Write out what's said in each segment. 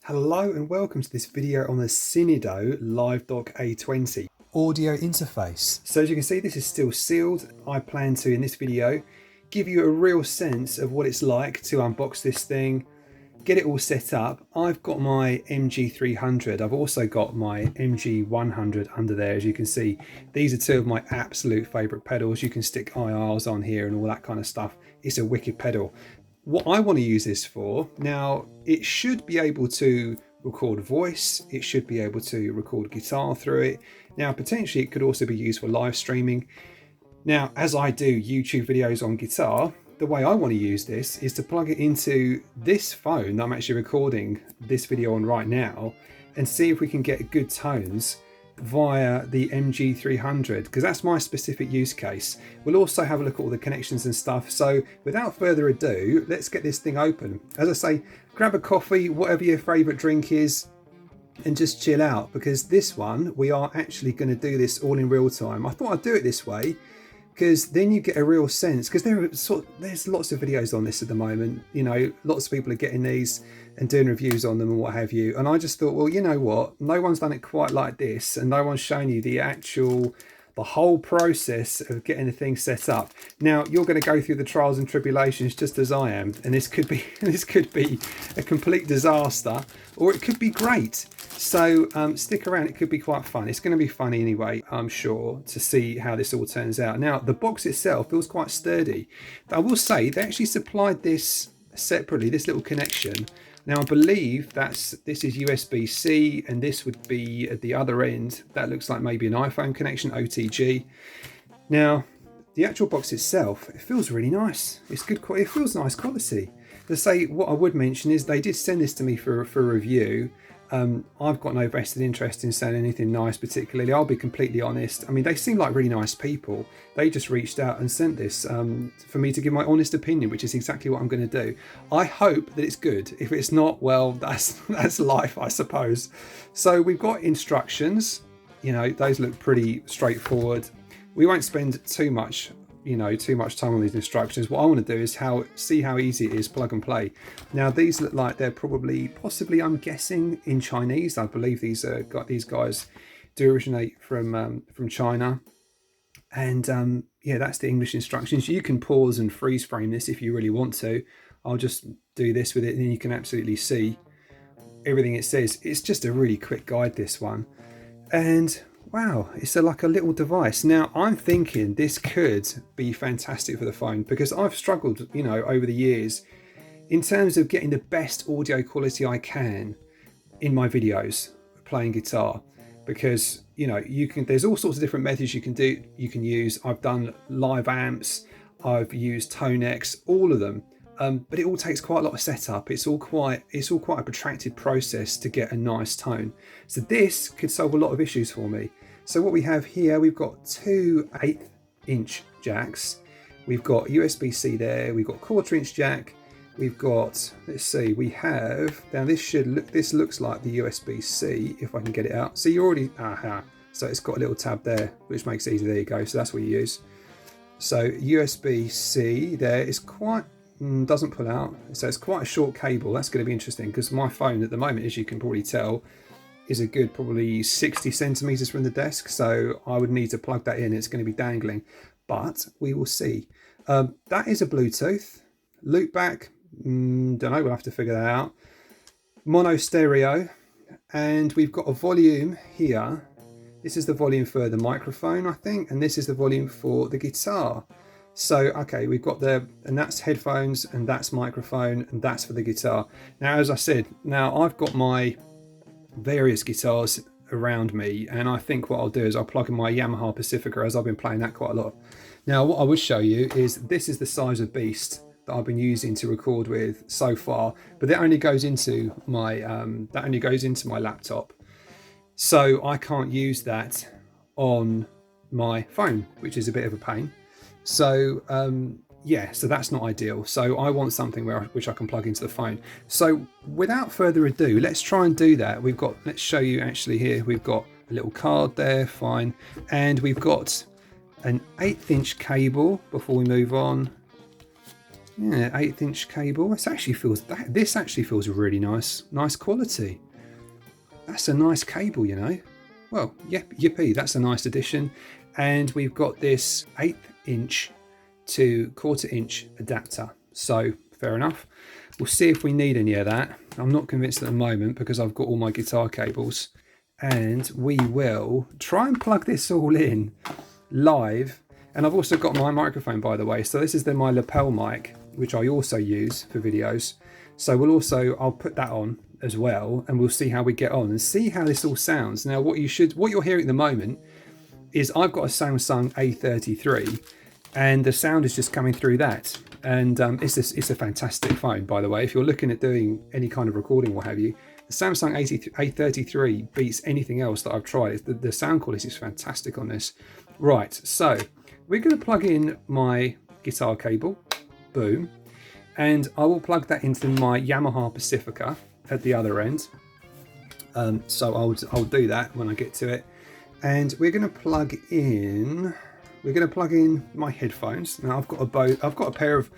Hello and welcome to this video on the Synido Livedock A20 audio interface. So as you can see, this is still sealed. I plan to, in this video, give you a real sense of what it's like to unbox this thing, get it all set up. I've got my MG300. I've also got my MG100 under there. As you can see, these are two of my absolute favorite pedals. You can stick IRs on here and all that kind of stuff. It's a wicked pedal. What I want to use this for, now it should be able to record voice, it should be able to record guitar through it. Now potentially it could also be used for live streaming. Now as I do YouTube videos on guitar, the way I want to use this is to plug it into this phone that I'm actually recording this video on right now and see if we can get good tones via the MG300, because that's my specific use case. We'll also have a look at all the connections and stuff. So without further ado, let's get this thing open. As I say, grab a coffee, whatever your favorite drink is, and just chill out, because this one, we are actually going to do this all in real time. I thought I'd do it this way because then you get a real sense, because there's lots of videos on this at the moment, you know, lots of people are getting these and doing reviews on them and what have you, and I just thought, well, you know what, no one's done it quite like this, and no one's shown you the whole process of getting the thing set up. Now you're going to go through the trials and tribulations just as I am, and this could be a complete disaster, or it could be great. So stick around, it could be quite fun. It's going to be funny anyway, I'm sure, to see how this all turns out. Now the box itself feels quite sturdy. I will say they actually supplied this separately, this little connection. Now I believe this is USB-C, and this would be at the other end. That looks like maybe an iPhone connection, OTG. Now the actual box itself, it feels really nice. It's good quality. It feels nice quality. To say, what I would mention is they did send this to me for a review. I've got no vested interest in saying anything nice particularly. I'll be completely honest. I mean, they seem like really nice people. They just reached out and sent this for me to give my honest opinion, which is exactly what I'm going to do. I hope that it's good. If it's not, well, that's life, I suppose. So we've got instructions. You know, those look pretty straightforward. We won't spend too much time on these instructions. What I want to do is see how easy it is, plug and play. Now these look like they're possibly, I'm guessing, in Chinese. I believe these guys do originate from China, and yeah, that's the English instructions. You can pause and freeze frame this if you really want to. I'll just do this with it, and then you can absolutely see everything it says. It's just a really quick guide, this one, and wow, it's like a little device. Now I'm thinking this could be fantastic for the phone, because I've struggled, you know, over the years in terms of getting the best audio quality I can in my videos playing guitar, because, you know, there's all sorts of different methods you can use. I've done live amps, I've used Tonex, all of them. But it all takes quite a lot of setup. It's all quite a protracted process to get a nice tone. So this could solve a lot of issues for me. So what we have here, we've got two 1/8" jacks. We've got USB-C there. We've got 1/4" jack. We've got, let's see, we have, now this looks like the USB-C, if I can get it out. So you already, so it's got a little tab there, which makes it easy. There you go. So that's what you use. So USB-C there is quite, doesn't pull out, so it's quite a short cable. That's going to be interesting, because my phone at the moment, as you can probably tell, is a good probably 60 centimeters from the desk, so I would need to plug that in. It's going to be dangling, but we will see. That is a Bluetooth loopback. Don't know, we'll have to figure that out. Mono stereo, and we've got a volume here. This is the volume for the microphone, I think, and this is the volume for the guitar. So, okay, we've got and that's headphones, and that's microphone, and that's for the guitar. Now, as I said, now I've got my various guitars around me, and I think what I'll do is I'll plug in my Yamaha Pacifica, as I've been playing that quite a lot. Now, what I would show you is this is the size of beast that I've been using to record with so far, but that only goes into my laptop, so I can't use that on my phone, which is a bit of a pain. So yeah, so that's not ideal. So I want something which I can plug into the phone. So without further ado, let's try and do that. Let's show you actually here. We've got a little card there, fine. And we've got an 1/8" cable before we move on. Yeah, 1/8 inch cable. This actually feels really nice quality. That's a nice cable, you know. Well, yep, yippee, that's a nice addition. And we've got this 1/8 inch to 1/4 inch adapter. So fair enough. We'll see if we need any of that. I'm not convinced at the moment because I've got all my guitar cables. And we will try and plug this all in live. And I've also got my microphone, by the way. So this is my lapel mic, which I also use for videos. So I'll put that on as well, and we'll see how we get on and see how this all sounds. Now, what you're hearing at the moment is I've got a Samsung A33, and the sound is just coming through that. And it's a fantastic phone, by the way. If you're looking at doing any kind of recording, what have you, the Samsung A33 beats anything else that I've tried. The sound quality is fantastic on this. Right, so we're going to plug in my guitar cable, boom, and I will plug that into my Yamaha Pacifica at the other end. So I'll do that when I get to it, and we're going to plug in my headphones. Now I've got a pair of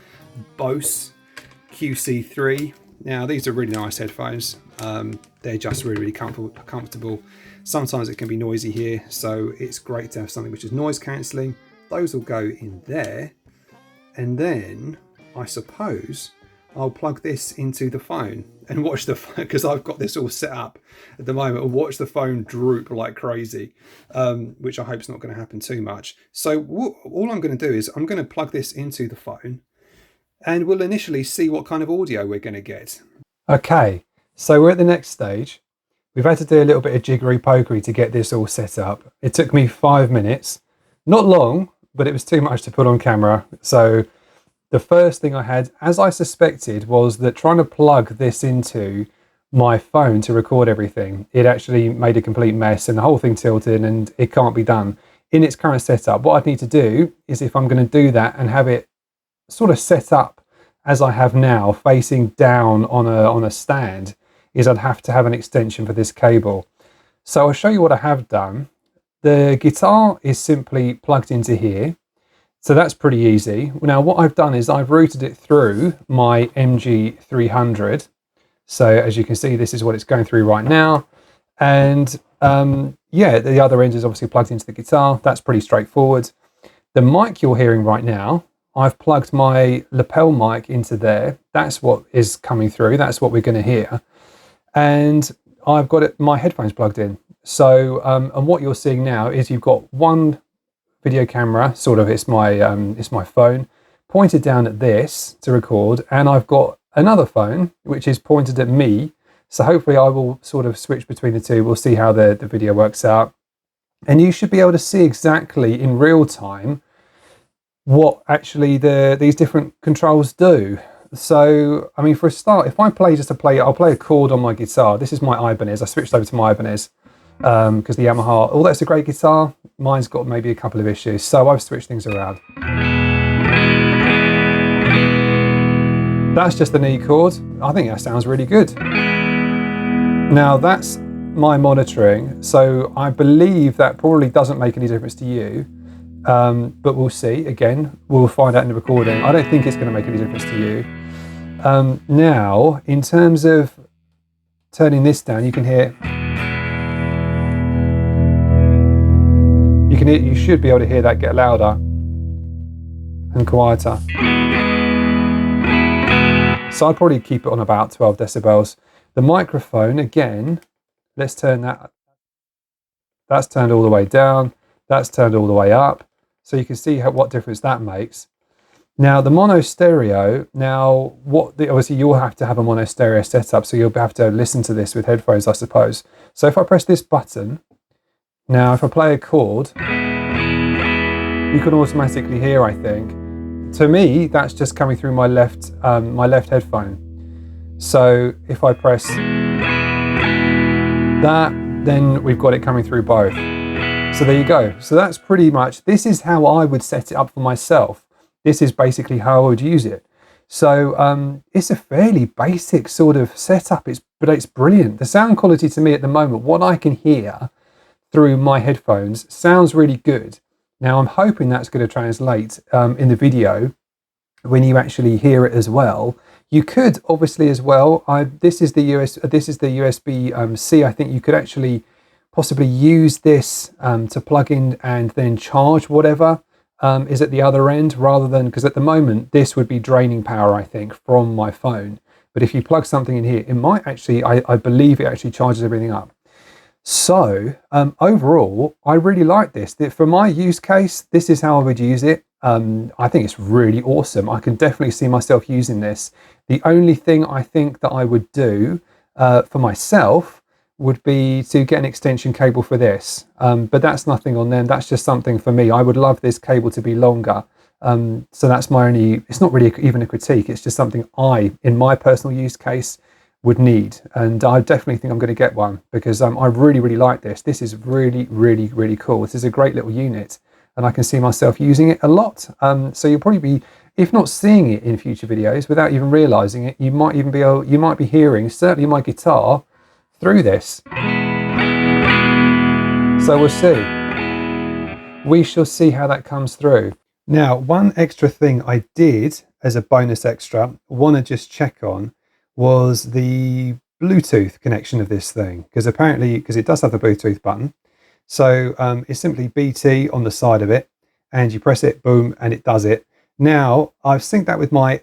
Bose QC3. Now these are really nice headphones. They're just really comfortable. Sometimes it can be noisy here, so it's great to have something which is noise cancelling. Those will go in there, and then I suppose I'll plug this into the phone and watch the phone, because I've got this all set up at the moment, and watch the phone droop like crazy, which I hope is not going to happen too much. So all I'm going to do is I'm going to plug this into the phone, and we'll initially see what kind of audio we're going to get. Okay, so we're at the next stage. We've had to do a little bit of jiggery pokery to get this all set up. It took me 5 minutes, not long, but it was too much to put on camera. So the first thing I had, as I suspected, was that trying to plug this into my phone to record everything, it actually made a complete mess and the whole thing tilted, and it can't be done in its current setup. What I'd need to do is, if I'm going to do that and have it sort of set up as I have now, facing down on a stand, is I'd have to have an extension for this cable. So I'll show you what I have done. The guitar is simply plugged into here. So that's pretty easy. Now what I've done is I've routed it through my MG300. So as you can see, this is what it's going through right now. And yeah, the other end is obviously plugged into the guitar. That's pretty straightforward. The mic you're hearing right now, I've plugged my lapel mic into there. That's what is coming through. That's what we're going to hear. And I've got my headphones plugged in. So, and what you're seeing now is you've got one video camera, sort of, it's my phone, pointed down at this to record, and I've got another phone which is pointed at me. So hopefully I will sort of switch between the two. We'll see how the video works out. And you should be able to see exactly in real time what actually these different controls do. So, I mean, for a start, if I play I'll play a chord on my guitar. This is my Ibanez. I switched over to my Ibanez because the Yamaha, although it's a great guitar, mine's got maybe a couple of issues. So I've switched things around. That's just an E chord. I think that sounds really good. Now that's my monitoring. So I believe that probably doesn't make any difference to you. But we'll see. Again, we'll find out in the recording. I don't think it's going to make any difference to you. Now, in terms of turning this down, you should be able to hear that get louder and quieter. So I'd probably keep it on about 12 decibels. The microphone, again, let's turn that. That's turned all the way down. That's turned all the way up. So you can see what difference that makes. Now the mono stereo, obviously you'll have to have a mono stereo setup, so you'll have to listen to this with headphones, I suppose. So if I press this button, now if I play a chord, you can automatically hear, I think. To me, that's just coming through my left headphone. So if I press that, then we've got it coming through both. So there you go. So that's pretty much, this is how I would set it up for myself. This is basically how I would use it. So it's a fairly basic sort of setup, but it's brilliant. The sound quality to me at the moment, what I can hear through my headphones, sounds really good. Now I'm hoping that's going to translate in the video. when you actually hear it as well. You could obviously as well, this is the USB C. I think you could actually possibly use this to plug in and then charge whatever is at the other end, rather than, because at the moment this would be draining power, I think, from my phone. But if you plug something in here, it might actually, I believe it actually charges everything up. So overall, I really like this. For my use case, this is how I would use it. I think it's really awesome. I can definitely see myself using this. The only thing I think that I would do for myself would be to get an extension cable for this. But that's nothing on them. That's just something for me. I would love this cable to be longer. So that's my only, it's not really even a critique. It's just something in my personal use case, would need. And I definitely think I'm going to get one, because I really, really like this. This is really, really, really cool. This is a great little unit, and I can see myself using it a lot. So you'll probably be, if not seeing it in future videos, without even realizing it, you might even be you might be hearing certainly my guitar through this. So we'll see. We shall see how that comes through. Now, one extra thing I did as a bonus extra, want to just check on, was the Bluetooth connection of this thing, because apparently, because it does have the Bluetooth button, so it's simply BT on the side of it, and you press it, boom, and it does it. Now I've synced that with my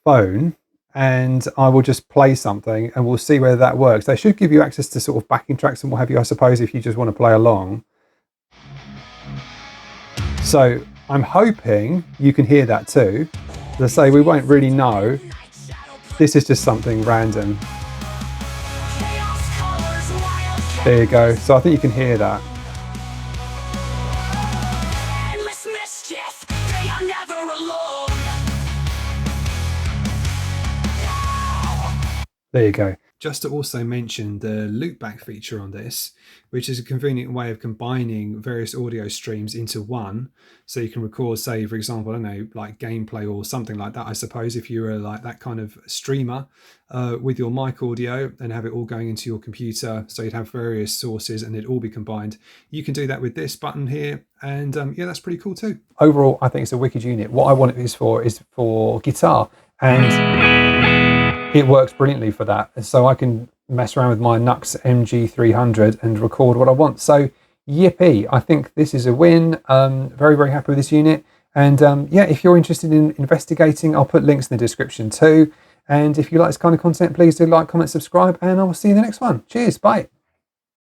phone, and I will just play something and we'll see whether that works. They should give you access to sort of backing tracks and what have you, I suppose, if you just want to play along. So I'm hoping you can hear that too. As I say, we won't really know. This is just something random. There you go. So I think you can hear that. There you go. Just to also mention the loopback feature on this, which is a convenient way of combining various audio streams into one. So you can record, say, for example, I don't know, like gameplay or something like that, I suppose, if you're like that kind of streamer with your mic audio and have it all going into your computer. So you'd have various sources and it'd all be combined. You can do that with this button here. And yeah, that's pretty cool too. Overall, I think it's a wicked unit. What I want it is for guitar, and it works brilliantly for that. So I can mess around with my Nux MG300 and record what I want. So yippee, I think this is a win. Very, very happy with this unit. And yeah, if you're interested in investigating, I'll put links in the description too. And if you like this kind of content, please do like, comment, subscribe, and I will see you in the next one. Cheers, bye.